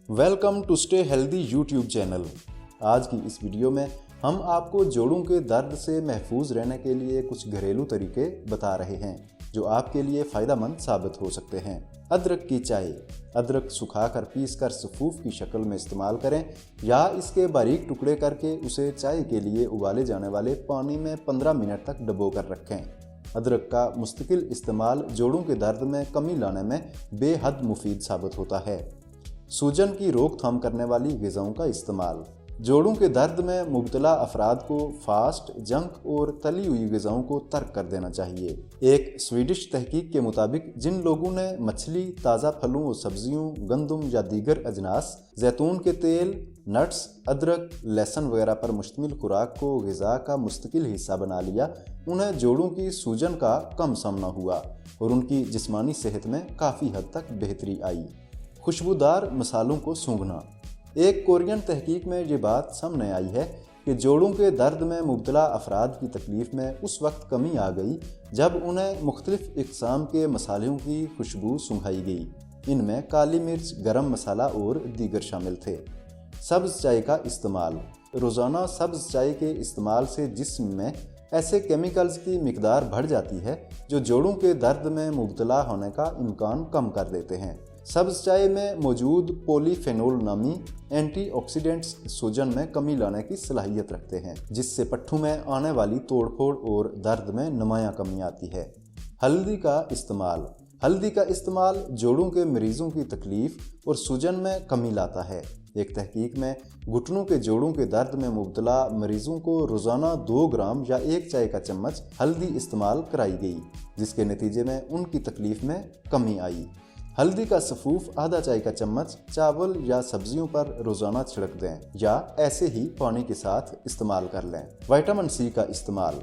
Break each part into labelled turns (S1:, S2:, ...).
S1: Welcome to stay healthy YouTube channel. आज की इस वीडियो में हम आपको जोड़ों के दर्द से महफूज रहने के लिए कुछ घरेलू तरीके बता रहे हैं जो आपके लिए फ़ायदेमंद साबित हो सकते हैं। अदरक की चाय। अदरक सुखाकर पीसकर सफ़ूफ की शक्ल में इस्तेमाल करें या इसके बारीक टुकड़े करके उसे चाय के लिए उबाले जाने वाले पानी में 15 मिनट तक डुबो कर रखें। अदरक का मुस्तकिल इस्तेमाल जोड़ों के दर्द में कमी लाने में बेहद मुफीद साबित होता है। सूजन की रोकथाम करने वाली ग़िज़ाओं का इस्तेमाल। जोड़ों के दर्द में मुब्तला अफराद को फास्ट, जंक और तली हुई ग़िज़ाओं को तर्क कर देना चाहिए। एक स्वीडिश तहकीक के मुताबिक जिन लोगों ने मछली, ताज़ा फलों और सब्जियों, गंदम या दीगर अजनास, जैतून के तेल, नट्स, अदरक, लहसुन वगैरह पर मुश्तमिल खुराक को ग़िज़ा का मुस्तकिल हिस्सा बना लिया, उन्हें जोड़ों की सूजन का कम सामना हुआ और उनकी जिस्मानी सेहत में काफ़ी हद तक बेहतरी आई। खुशबूदार मसालों को सूंघना। एक कोरियन तहकीक में ये बात सामने आई है कि जोड़ों के दर्द में मुब्तला अफराद की तकलीफ़ में उस वक्त कमी आ गई जब उन्हें मुख्तलिफ इक़साम के मसालों की खुशबू सूंघाई गई। इनमें काली मिर्च, गरम मसाला और दीगर शामिल थे। सब्ज़ चाय का इस्तेमाल। रोज़ाना सब्ज़ चाय के इस्तेमाल से जिस्म में ऐसे केमिकल्स की मिकदार बढ़ जाती है जो जोड़ों के दर्द में मुब्तला होने का इम्कान कम कर देते हैं। सब्ज़ चाय में मौजूद पॉलीफेनोल नामी एंटीऑक्सीडेंट्स सूजन में कमी लाने की सलाहियत रखते हैं, जिससे पट्ठों में आने वाली तोड़फोड़ और दर्द में नुमायां कमी आती है। हल्दी का इस्तेमाल। हल्दी का इस्तेमाल जोड़ों के मरीज़ों की तकलीफ़ और सूजन में कमी लाता है। एक तहकीक में घुटनों के जोड़ों के दर्द में मुब्तला मरीज़ों को रोज़ाना 2 ग्राम या 1 चाय का चम्मच हल्दी इस्तेमाल कराई गई, जिसके नतीजे में उनकी तकलीफ़ में कमी आई। हल्दी का सफ़ूफ आधा चाय का चम्मच चावल या सब्जियों पर रोज़ाना छिड़क दें या ऐसे ही पानी के साथ इस्तेमाल कर लें। विटामिन सी का इस्तेमाल।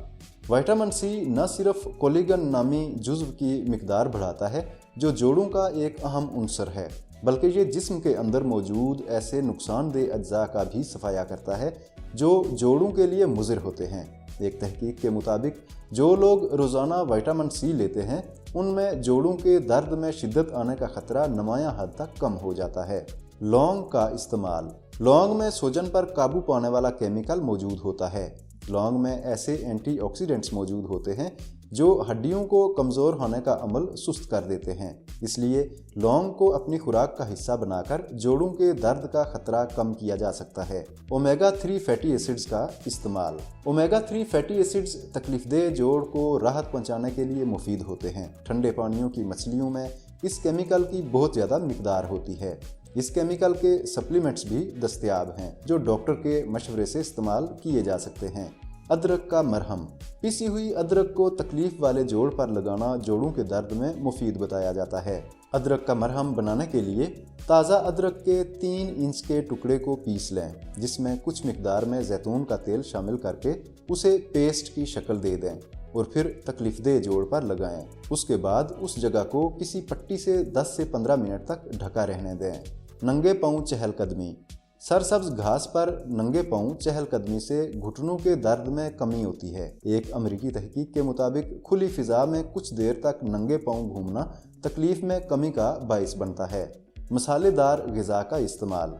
S1: विटामिन सी न सिर्फ कोलेजन नामी जुज़्व की मिकदार बढ़ाता है जो जोड़ों का एक अहम उन्सर है, बल्कि ये जिस्म के अंदर मौजूद ऐसे नुकसानदेह अज्जा का भी सफाया करता है जो जोड़ों के लिए मुज़िर होते हैं। एक तहकीक के मुताबिक जो लोग रोज़ाना विटामिन सी लेते हैं उनमें जोड़ों के दर्द में शिद्दत आने का खतरा नुमायां हद तक कम हो जाता है। लौंग का इस्तेमाल। लौंग में सूजन पर काबू पाने वाला केमिकल मौजूद होता है। लौंग में ऐसे एंटीऑक्सीडेंट्स मौजूद होते हैं जो हड्डियों को कमज़ोर होने का अमल सुस्त कर देते हैं, इसलिए लौंग को अपनी खुराक का हिस्सा बनाकर जोड़ों के दर्द का खतरा कम किया जा सकता है। ओमेगा 3 फैटी एसिड्स का इस्तेमाल। ओमेगा 3 फैटी एसिड्स तकलीफदेह जोड़ को राहत पहुंचाने के लिए मुफीद होते हैं। ठंडे पानियों की मछलियों में इस केमिकल की बहुत ज़्यादा मिकदार होती है। इस केमिकल के सप्लीमेंट्स भी दस्तयाब हैं जो डॉक्टर के मशवरे से इस्तेमाल किए जा सकते हैं। अदरक का मरहम। पिसी हुई अदरक को तकलीफ वाले जोड़ पर लगाना जोड़ों के दर्द में मुफीद बताया जाता है। अदरक का मरहम बनाने के लिए ताज़ा अदरक के 3 इंच के टुकड़े को पीस लें, जिसमें कुछ मिकदार में जैतून का तेल शामिल करके उसे पेस्ट की शक्ल दे दें और फिर तकलीफदेह जोड़ पर लगाएं। उसके बाद उस जगह को किसी पट्टी से 10 से 15 मिनट तक ढका रहने दें। नंगे पांव चहलकदमी। सरसब्ज घास पर नंगे पांव चहलकदमी से घुटनों के दर्द में कमी होती है। एक अमेरिकी तहकीक के मुताबिक खुली फिजा में कुछ देर तक नंगे पांव घूमना तकलीफ में कमी का बाइस बनता है। मसालेदार ग़िज़ा का इस्तेमाल।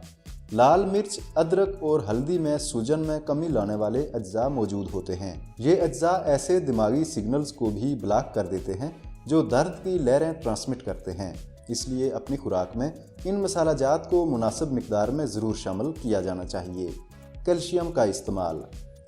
S1: लाल मिर्च, अदरक और हल्दी में सूजन में कमी लाने वाले अज्जा मौजूद होते हैं। ये अज्जा ऐसे दिमागी सिग्नल्स को भी ब्लॉक कर देते हैं जो दर्द की लहरें ट्रांसमिट करते हैं, इसलिए अपनी खुराक में इन मसालाजात को मुनासिब मिकदार में ज़रूर शामिल किया जाना चाहिए। कैल्शियम का इस्तेमाल।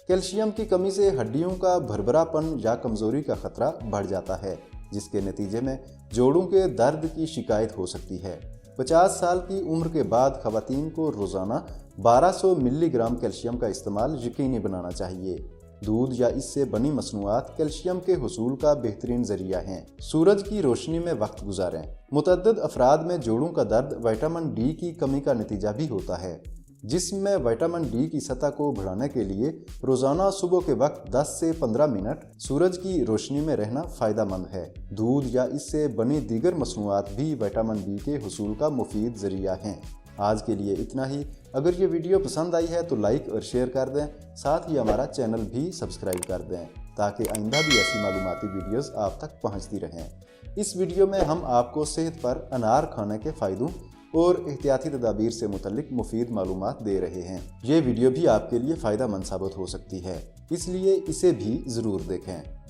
S1: कैल्शियम की कमी से हड्डियों का भरभरापन या कमज़ोरी का खतरा बढ़ जाता है, जिसके नतीजे में जोड़ों के दर्द की शिकायत हो सकती है। 50 साल की उम्र के बाद ख़वातीन को रोज़ाना 1200 मिलीग्राम कैल्शियम का इस्तेमाल यकीनी बनाना चाहिए। दूध या इससे बनी मसनूआत कैल्शियम के हुसूल का बेहतरीन जरिया हैं। सूरज की रोशनी में वक्त गुजारें। मुतअद्दिद अफराद में जोड़ों का दर्द विटामिन डी की कमी का नतीजा भी होता है। जिस्म में विटामिन डी की सतह को बढ़ाने के लिए रोज़ाना सुबह के वक्त 10 से 15 मिनट सूरज की रोशनी में रहना फ़ायदेमंद है। दूध या इससे बनी दीगर मसनूआत भी विटामिन डी के हुसूल का मुफीद जरिया हैं। आज के लिए इतना ही। अगर ये वीडियो पसंद आई है तो लाइक और शेयर कर दें, साथ ही हमारा चैनल भी सब्सक्राइब कर दें ताकि आइंदा भी ऐसी मालूमाती वीडियोस आप तक पहुंचती रहें। इस वीडियो में हम आपको सेहत पर अनार खाने के फ़ायदों और एहतियाती तदाबीर से मुतल्लिक मुफीद मालूमात दे रहे हैं। ये वीडियो भी आपके लिए फ़ायदा मंद साबित हो सकती है, इसलिए इसे भी ज़रूर देखें।